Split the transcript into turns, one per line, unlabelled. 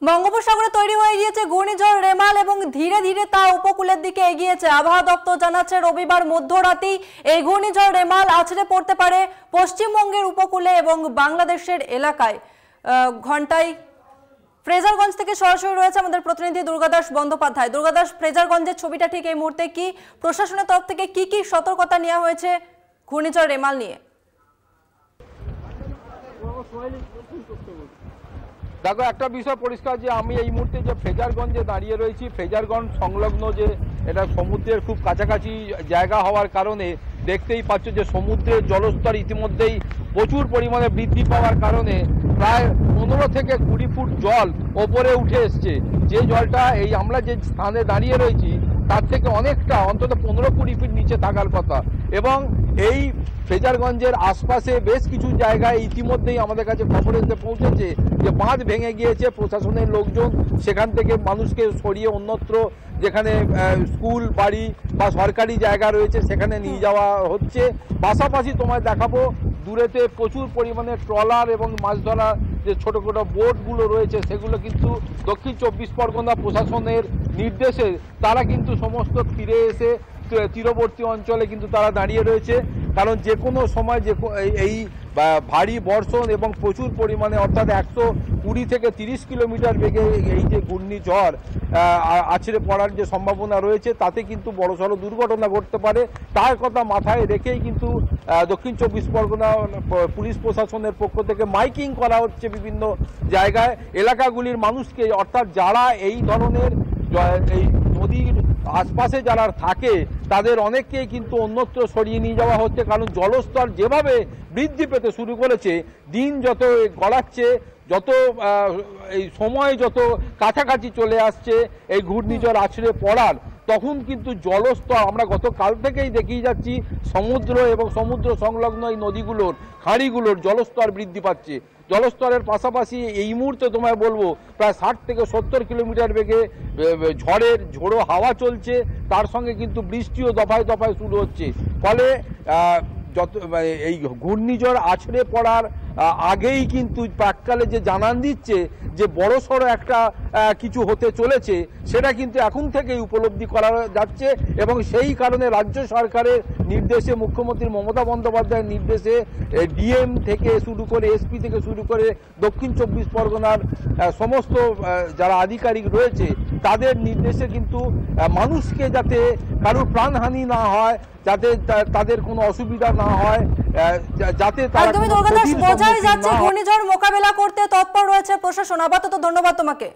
বঙ্গোপসাগরে তৈরি হয়ে গিয়েছে ঘূর্ণিঝড় রেমাল এবং ধীরে ধীরে তা উপকূলের দিকে এগিয়েছে। আবহাওয়া দপ্তর জানাচ্ছে রবিবার মধ্যরাতেই এই ঘূর্ণিঝড় রেমাল আছড়ে পড়তে পারে পশ্চিমবঙ্গের উপকূলে এবং বাংলাদেশের এলাকায়। ঘন্টায় ফ্রেজারগঞ্জ থেকে সরাসরি রয়েছে আমাদের প্রতিনিধি দুর্গাদাস বন্দ্যোপাধ্যায়। দুর্গাদাস, ফ্রেজারগঞ্জের ছবিটা ঠিক এই মুহূর্তে কি, প্রশাসনের তরফ থেকে কি সতর্কতা নেওয়া হয়েছে ঘূর্ণিঝড় রেমাল নিয়ে?
দেখো, একটা বিষয় পরিষ্কার যে আমি এই মুহূর্তে যে ফ্রেজারগঞ্জে দাঁড়িয়ে রয়েছি, ফ্রেজারগঞ্জ সংলগ্ন যে এটা সমুদ্রের খুব কাছাকাছি জায়গা হওয়ার কারণে দেখতেই পাচ্ছ যে সমুদ্রের জলস্তর ইতিমধ্যেই প্রচুর পরিমাণে বৃদ্ধি পাওয়ার কারণে প্রায় 15 থেকে 20 ফুট জল ওপরে উঠে এসছে। যে জলটা এই আমরা যে স্থানে দাঁড়িয়ে রয়েছি তার থেকে অনেকটা অন্তত 15-20 ফিট নিচে থাকার কথা। এবং এই ফ্রেজারগঞ্জের আশপাশে বেশ কিছু জায়গায় ইতিমধ্যেই আমাদের কাছে খবর এসে পৌঁছেছে যে বাঁধ ভেঙে গিয়েছে। প্রশাসনের লোকজন সেখান থেকে মানুষকে সরিয়ে অন্যত্র যেখানে স্কুল বাড়ি বা সরকারি জায়গা রয়েছে সেখানে নিয়ে যাওয়া হচ্ছে। পাশাপাশি তোমায় দেখাবো দূরেতে প্রচুর পরিমাণে ট্রলার এবং মাছ ধরা যে ছোট ছোট বোটগুলো রয়েছে সেগুলো কিন্তু দক্ষিণ 24 পরগনা প্রশাসনের নির্দেশে তারা কিন্তু সমস্ত ফিরে এসে তীরবর্তী অঞ্চলে কিন্তু তারা দাঁড়িয়ে রয়েছে। কারণ যে কোনো সময় যে এই ভারী বর্ষণ এবং প্রচুর পরিমাণে অর্থাৎ 120 থেকে 30 কিলোমিটার বেগে এই যে ঘূর্ণিঝড় আছড়ে পড়ার যে সম্ভাবনা রয়েছে তাতে কিন্তু বড়সড় দুর্ঘটনা ঘটতে পারে। তার কথা মাথায় রেখেই কিন্তু দক্ষিণ 24 পরগনা পুলিশ প্রশাসনের পক্ষ থেকে মাইকিং করা হচ্ছে বিভিন্ন জায়গায় এলাকাগুলির মানুষকে, অর্থাৎ যারা এই ধরনের এই নদীর আশপাশে যারা থাকে তাদের অনেককেই কিন্তু অন্যত্র সরিয়ে নিয়ে যাওয়া হচ্ছে। কারণ জলস্তর যেভাবে বৃদ্ধি পেতে শুরু করেছে, দিন যত গড়াচ্ছে, যত এই সময় যত কাছাকাছি চলে আসছে এই ঘূর্ণিঝড় আছড়ে পড়ার, তখন কিন্তু জলস্তর আমরা গতকাল থেকেই দেখিয়ে যাচ্ছি সমুদ্র এবং সমুদ্র সংলগ্ন এই নদীগুলোর খাঁড়িগুলোর জলস্তর বৃদ্ধি পাচ্ছে। জলস্তরের পাশাপাশি এই মুহূর্তে তোমায় বলবো প্রায় 60 থেকে 70 কিলোমিটার বেগে ঝোড়ো হাওয়া চলছে। তার সঙ্গে কিন্তু বৃষ্টিও দফায় দফায় শুরু হচ্ছে। ফলে যত এই ঘূর্ণিঝড় আছড়ে পড়ার আগেই কিন্তু প্রাক্কালে যে জানান দিচ্ছে যে বড়সড় একটা কিছু হতে চলেছে সেটা কিন্তু এখন থেকেই উপলব্ধি করা যাচ্ছে। এবং সেই কারণে রাজ্য সরকারের নির্দেশে, মুখ্যমন্ত্রী মমতা বন্দ্যোপাধ্যায়ের নির্দেশে ডিএম থেকে শুরু করে এসপি থেকে শুরু করে দক্ষিণ 24 পরগনার সমস্ত যারা আধিকারিক রয়েছে তাদের নির্দেশে কিন্তু মানুষকে যাতে কারোর প্রাণহানি না হয়, যাতে তাদের কোনো অসুবিধা না হয়, যাতে
বোঝাই যাচ্ছে ঘূর্ণিঝড় মোকাবেলা করতে তৎপর রয়েছে প্রশাসন। আপাতত ধন্যবাদ তোমাকে।